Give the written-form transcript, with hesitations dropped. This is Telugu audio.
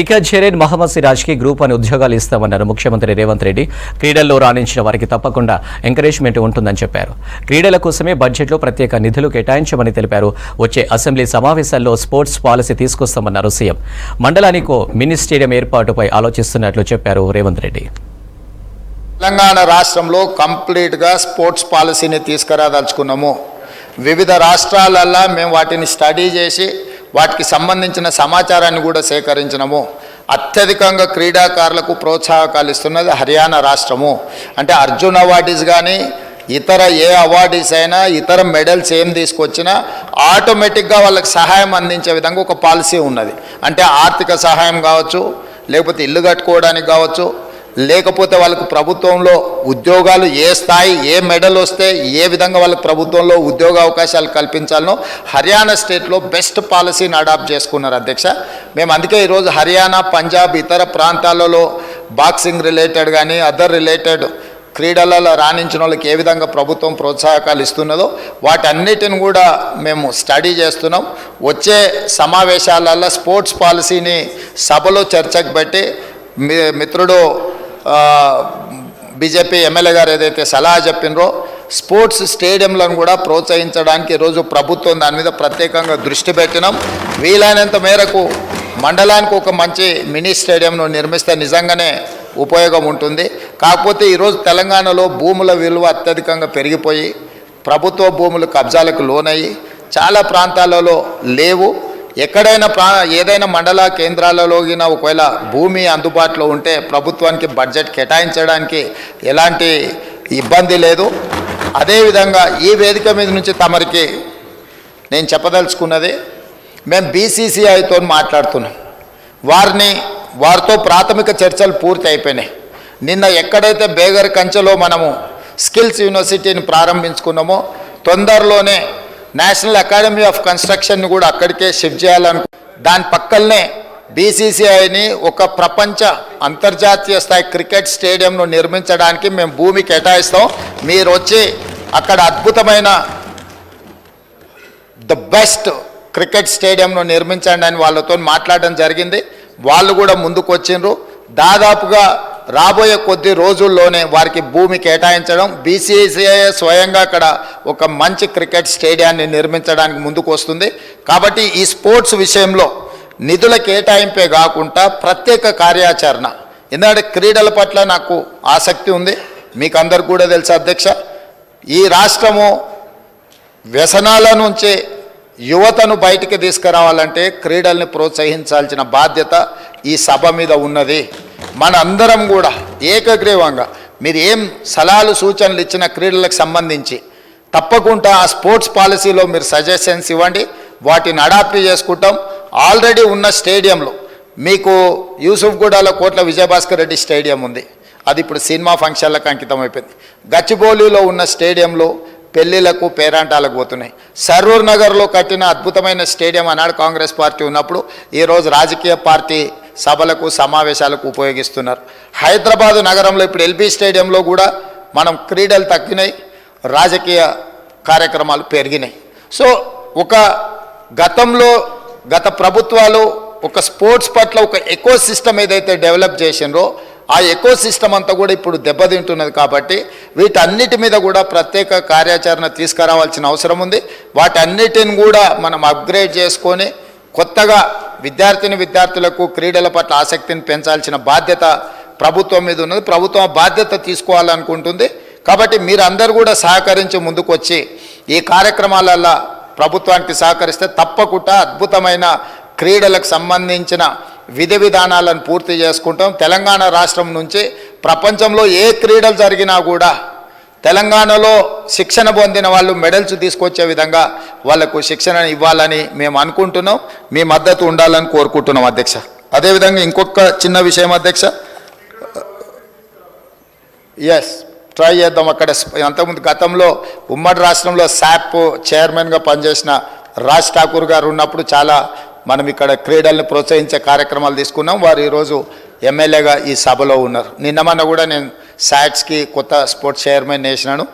ఇక జరీన్ మహమ్మద్ సిరాజ్కి గ్రూప్ అని ఉద్యోగాలు ఇస్తామన్నారు ముఖ్యమంత్రి రేవంత్ రెడ్డి. క్రీడల్లో రాణించిన వారికి తప్పకుండా ఎంకరేజ్మెంట్ ఉంటుందని చెప్పారు. క్రీడల కోసమే బడ్జెట్లో ప్రత్యేక నిధులు కేటాయించమని తెలిపారు. వచ్చే అసెంబ్లీ సమావేశాల్లో స్పోర్ట్స్ పాలసీ తీసుకొస్తామన్నారు సీఎం. మండలానికో మినీ స్టేడియం ఏర్పాటుపై ఆలోచిస్తున్నట్లు చెప్పారు రేవంత్ రెడ్డి. తెలంగాణ రాష్ట్రంలో కంప్లీట్గా స్పోర్ట్స్ పాలసీని తీసుకురాదలుచుకున్నాము. వివిధ రాష్ట్రాలల్లో మేము వాటిని స్టడీ చేసి వాటికి సంబంధించిన సమాచారాన్ని కూడా సేకరించినాము. అత్యధికంగా క్రీడాకారులకు ప్రోత్సాహకాలు ఇస్తున్నది హర్యానా రాష్ట్రము. అంటే అర్జున్ అవార్డీస్ కానీ ఇతర ఏ అవార్డీస్ అయినా ఇతర మెడల్స్ ఏం తీసుకొచ్చినా ఆటోమేటిక్గా వాళ్ళకి సహాయం అందించే విధంగా ఒక పాలసీ ఉన్నది. అంటే ఆర్థిక సహాయం కావచ్చు, లేకపోతే ఇల్లు కట్టుకోవడానికి కావచ్చు, లేకపోతే వాళ్ళకు ప్రభుత్వంలో ఉద్యోగాలు ఏ స్థాయి ఏ మెడల్ వస్తే ఏ విధంగా వాళ్ళకి ప్రభుత్వంలో ఉద్యోగ అవకాశాలు కల్పించాలనో హర్యానా స్టేట్లో బెస్ట్ పాలసీని అడాప్ట్ చేసుకున్నారు అధ్యక్ష. మేము అందుకే ఈరోజు హర్యానా, పంజాబ్ ఇతర ప్రాంతాలలో బాక్సింగ్ రిలేటెడ్ కానీ అదర్ రిలేటెడ్ క్రీడలలో రాణించిన వాళ్ళకి ఏ విధంగా ప్రభుత్వం ప్రోత్సాహకాలు ఇస్తున్నదో వాటన్నిటిని కూడా మేము స్టడీ చేస్తున్నాం. వచ్చే సమావేశాలలో స్పోర్ట్స్ పాలసీని సభలో చర్చకు పెట్టి మిత్రుడు బీజేపీ ఎమ్మెల్యే గారు ఏదైతే సలహా చెప్పినరో స్పోర్ట్స్ స్టేడియంలను కూడా ప్రోత్సహించడానికి ఈరోజు ప్రభుత్వం దాని మీద ప్రత్యేకంగా దృష్టి పెట్టినాం. వీలైనంత మేరకు మండలానికి ఒక మంచి మినీ స్టేడియంను నిర్మిస్తే నిజంగానే ఉపయోగం ఉంటుంది. కాకపోతే ఈరోజు తెలంగాణలో భూముల విలువ అత్యధికంగా పెరిగిపోయి ప్రభుత్వ భూములు కబ్జాలకు లోనయ్యి చాలా ప్రాంతాలలో లేవు. ఎక్కడైనా ఏదైనా మండల కేంద్రాలలో ఒకవేళ భూమి అందుబాటులో ఉంటే ప్రభుత్వానికి బడ్జెట్ కేటాయించడానికి ఎలాంటి ఇబ్బంది లేదు. అదేవిధంగా ఈ వేదిక మీద నుంచి తమరికి నేను చెప్పదలుచుకున్నది, మేము బీసీసీఐతో మాట్లాడుతున్నాం. వారితో ప్రాథమిక చర్చలు పూర్తి అయిపోయినాయి. నిన్న ఎక్కడైతే బేగర్ కంచెలో మనము స్కిల్స్ యూనివర్సిటీని ప్రారంభించుకున్నామో తొందరలోనే నేషనల్ అకాడమీ ఆఫ్ కన్స్ట్రక్షన్ని కూడా అక్కడికే షిఫ్ట్ చేయాలను. దాని పక్కనే బీసీసీఐని ఒక ప్రపంచ అంతర్జాతీయ స్థాయి క్రికెట్ స్టేడియంను నిర్మించడానికి మేము భూమి కేటాయిస్తాం. మీరు వచ్చి అక్కడ అద్భుతమైన ద బెస్ట్ క్రికెట్ స్టేడియంను నిర్మించండి అని వాళ్ళతో మాట్లాడడం జరిగింది. వాళ్ళు కూడా ముందుకు వచ్చిండ్రు. దాదాపుగా రాబోయే కొద్ది రోజుల్లోనే వారికి భూమి కేటాయించడం, బీసీసీఐ స్వయంగా అక్కడ ఒక మంచి క్రికెట్ స్టేడియాన్ని నిర్మించడానికి ముందుకు వస్తుంది. కాబట్టి ఈ స్పోర్ట్స్ విషయంలో నిధుల కేటాయింపే కాకుండా ప్రత్యేక కార్యాచరణ, ఎందుకంటే క్రీడల పట్ల నాకు ఆసక్తి ఉంది. మీకు అందరికి కూడా తెలుసు అధ్యక్ష, ఈ రాష్ట్రము వ్యసనాల నుంచి యువతను బయటికి తీసుకురావాలంటే క్రీడల్ని ప్రోత్సహించాల్సిన బాధ్యత ఈ సభ మీద ఉన్నది. మన అందరం కూడా ఏకగ్రీవంగా మీరు ఏం సలహాలు సూచనలు ఇచ్చిన క్రీడలకు సంబంధించి తప్పకుండా ఆ స్పోర్ట్స్ పాలసీలో మీరు సజెషన్స్ ఇవ్వండి, వాటిని అడాప్ట్ చేసుకుంటాం. ఆల్రెడీ ఉన్న స్టేడియంలో మీకు యూసుఫ్గూడలో కోట్ల విజయభాస్కర్ రెడ్డి స్టేడియం ఉంది, అది ఇప్పుడు సినిమా ఫంక్షన్లకు అంకితం అయిపోయింది. గచ్చిబౌలిలో ఉన్న స్టేడియంలో పెళ్లిళ్లకు పేరంటాలకు పోతున్నాయి. సరూర్ నగర్లో కట్టిన అద్భుతమైన స్టేడియం అన్నాడు కాంగ్రెస్ పార్టీ ఉన్నప్పుడు, ఈరోజు రాజకీయ పార్టీ సభలకు సమావేశాలకు ఉపయోగిస్తున్నారు. హైదరాబాదు నగరంలో ఇప్పుడు ఎల్బీ స్టేడియంలో కూడా మనం క్రీడలు తగ్గినాయి, రాజకీయ కార్యక్రమాలు పెరిగినాయి. సో గత ప్రభుత్వాలు ఒక స్పోర్ట్స్ పట్ల ఒక ఎకో సిస్టమ్ ఏదైతే డెవలప్ చేసినరో ఆ ఎకో సిస్టమ్ అంతా కూడా ఇప్పుడు దెబ్బతింటున్నది. కాబట్టి వీటన్నిటి మీద కూడా ప్రత్యేక కార్యాచరణ తీసుకురావాల్సిన అవసరం ఉంది. వాటన్నిటిని కూడా మనం అప్గ్రేడ్ చేసుకొని కొత్తగా విద్యార్థులకు క్రీడల పట్ల ఆసక్తిని పెంచాల్సిన బాధ్యత ప్రభుత్వం మీద ఉన్నది. ప్రభుత్వం బాధ్యత తీసుకోవాలనుకుంటుంది. కాబట్టి మీరందరూ కూడా సహకరించి ముందుకు వచ్చి ఈ కార్యక్రమాలలో ప్రభుత్వానికి సహకరిస్తే తప్పకుండా అద్భుతమైన క్రీడలకు సంబంధించిన విధి విధానాలను పూర్తి చేసుకుంటాం. తెలంగాణ రాష్ట్రం నుంచి ప్రపంచంలో ఏ క్రీడలు జరిగినా కూడా తెలంగాణలో శిక్షణ పొందిన వాళ్ళు మెడల్స్ తీసుకొచ్చే విధంగా వాళ్లకు శిక్షణ ఇవ్వాలని మేము అనుకుంటున్నాం. మీ మద్దతు ఉండాలని కోరుకుంటున్నాం అధ్యక్ష. అదేవిధంగా ఇంకొక చిన్న విషయం అధ్యక్ష, ట్రై చేద్దాం. అక్కడ అంతకుముందు గతంలో ఉమ్మడి రాష్ట్రంలో శాప్ చైర్మన్గా పనిచేసిన రాజ్ ఠాకూర్ గారు ఉన్నప్పుడు చాలా మనం ఇక్కడ క్రీడల్ని ప్రోత్సహించే కార్యక్రమాలు తీసుకున్నాం. వారు ఈరోజు ఎమ్మెల్యేగా ఈ సభలో ఉన్నారు. నిన్న మొన్న కూడా నేను శాట్స్కి కొత్త స్పోర్ట్స్ చైర్మన్ వేసినాను.